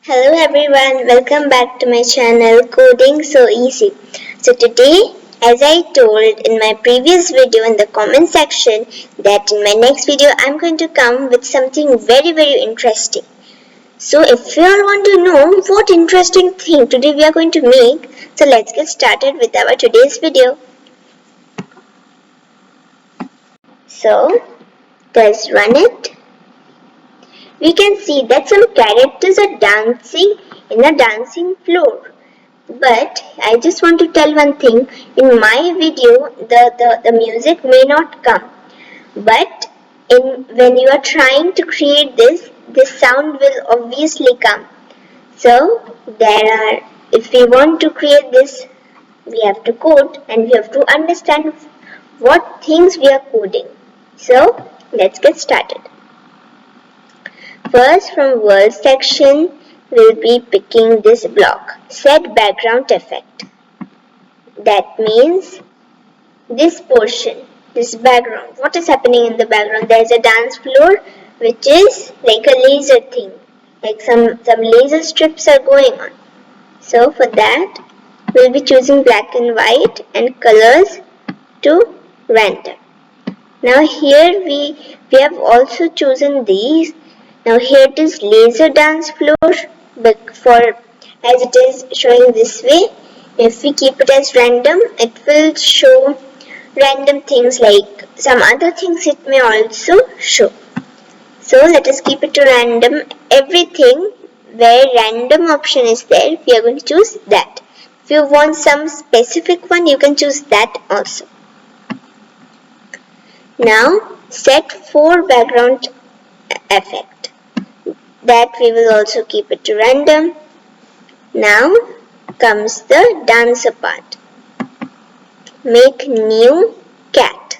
Hello everyone, welcome back to my channel Coding So Easy. So today, as I told in my previous video in the comment section, that in my next video I'm going to come with something very interesting. So if you all want to know what interesting thing today we are going to make, so let's get started with our today's video. So let's run it. We can see that some characters are dancing in a dancing floor. But I just want to tell one thing, in my video the music may not come, but when you are trying to create this sound will obviously come. So if we want to create this, we have to code and we have to understand what things we are coding. So let's get started. First, from word section, we'll be picking this block, set background effect. That means this portion, this background. What is happening in the background? There is a dance floor which is like a laser thing, like some laser strips are going on. So for that, we'll be choosing black and white and colors to random. Now here we have also chosen these. Now here it is laser dance floor, but as it is showing this way, if we keep it as random, it will show random things, like some other things it may also show. So let us keep it to random. Everything where random option is there, we are going to choose that. If you want some specific one, you can choose that also. Now set for background effect. That we will also keep it to random. Now comes the dancer part. Make new cat.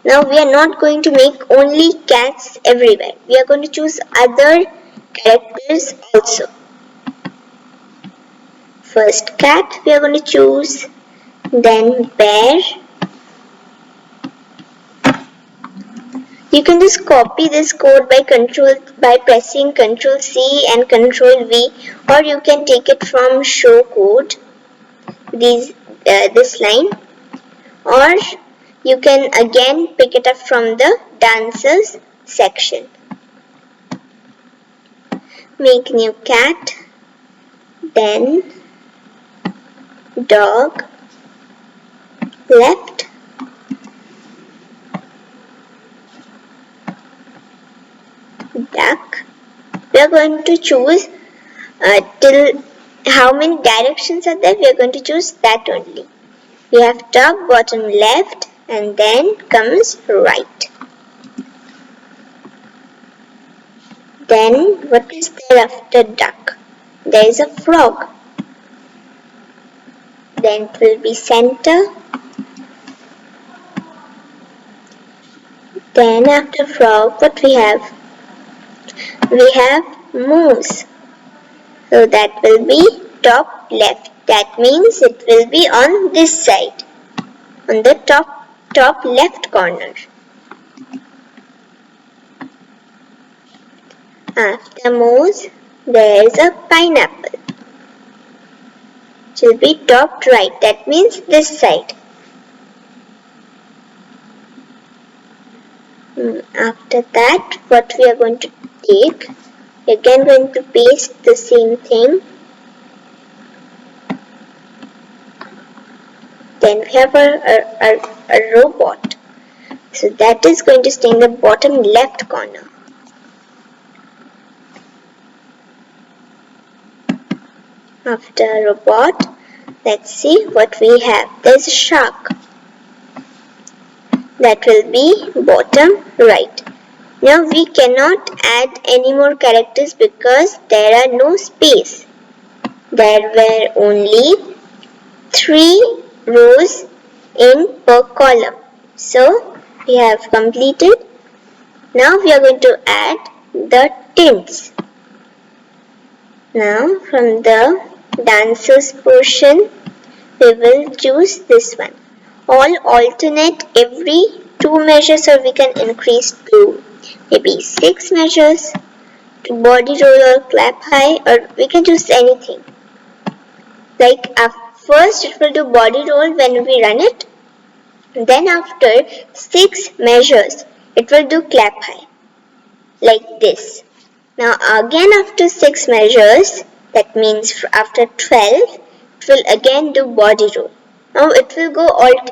Now we are not going to make only cats everywhere. We are going to choose other characters also. First cat we are going to choose, then bear. You can just copy this code by pressing Ctrl C and Ctrl V, or you can take it from show code, this line, or you can again pick it up from the dancers section. Make new cat, then dog, left, duck. We are going to choose till how many directions are there, we are going to choose that only. We have top, bottom, left, and then comes right. Then what is there after duck? There is a frog. Then it will be center. Then after frog, what we have? We have moose. So that will be top left. That means it will be on this side, on the top left corner. After moose, there is a pineapple. It will be top right. That means this side. After that, what we are going to take, again going to paste the same thing. Then we have a robot. So that is going to stay in the bottom left corner. After robot, let's see what we have. There's a shark. That will be bottom right. Now we cannot add any more characters because there are no space. There were only 3 rows in per column. So we have completed. Now we are going to add the tints. Now from the dancers portion, we will choose this one. All alternate every 2 measures, or we can increase to maybe 6 measures body roll or clap high, or we can choose anything. Like first it will do body roll when we run it. Then after 6 measures, it will do clap high, like this. Now again after 6 measures, that means after 12, it will again do body roll. Now it will go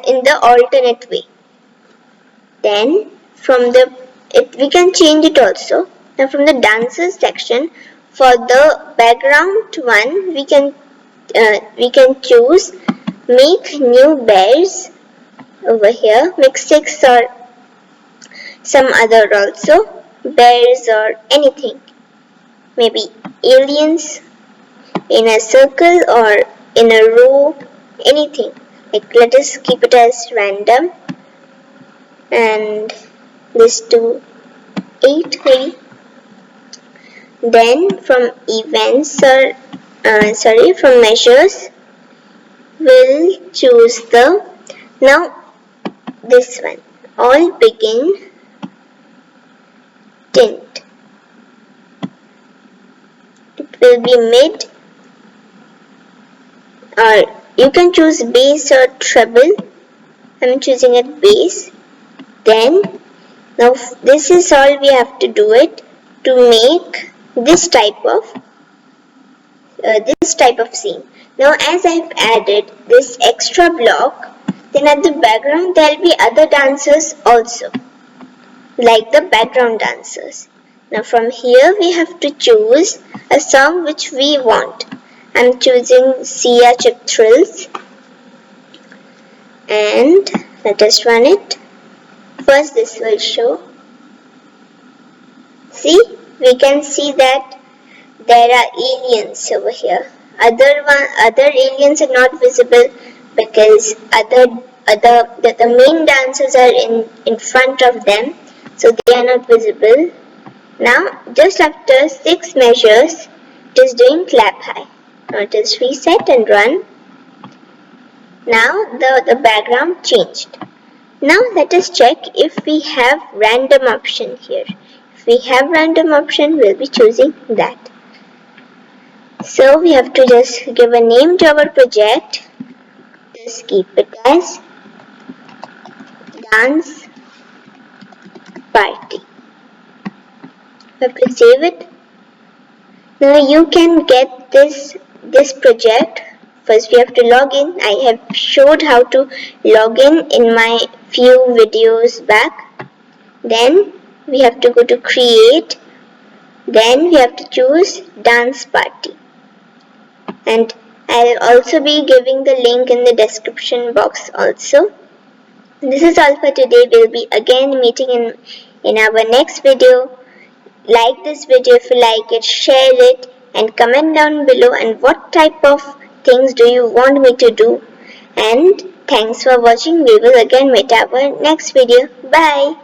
in the alternate way. Then we can change it also. Now from the dancers section, for the background one, we can choose make new bears. Over here, make 6 or some other also, bears or anything, maybe aliens in a circle or in a row, anything. Like let us keep it as random, and this to 8 maybe. Then from events or from measures, we'll choose now this one, all begin tint. It will be mid, or you can choose bass or treble. I'm choosing it bass. Then now this is all we have to do it to make this type of scene. Now as I've added this extra block, then at the background there will be other dancers also, like the background dancers. Now from here we have to choose a song which we want. I'm choosing Sia Chip Thrills, and let us run it. First this will show. See, we can see that there are aliens over here. Other aliens are not visible because the main dancers are in front of them, so they are not visible. Now just after 6 measures, it is doing clap high. Now it is reset and run. Now the background changed. Now let us check if we have random option here. If we have random option, we'll be choosing that. So we have to just give a name to our project. Just keep it as dance party. We have to save it. Now you can get this project. First we have to log in. I have showed how to log in my few videos back. Then we have to go to create. Then we have to choose dance party. And I'll also be giving the link in the description box also. This is all for today. We'll be again meeting in our next video. Like this video if you like it, share it, and comment down below and what type of things do you want me to do. And thanks for watching. We will again meet our next video. Bye.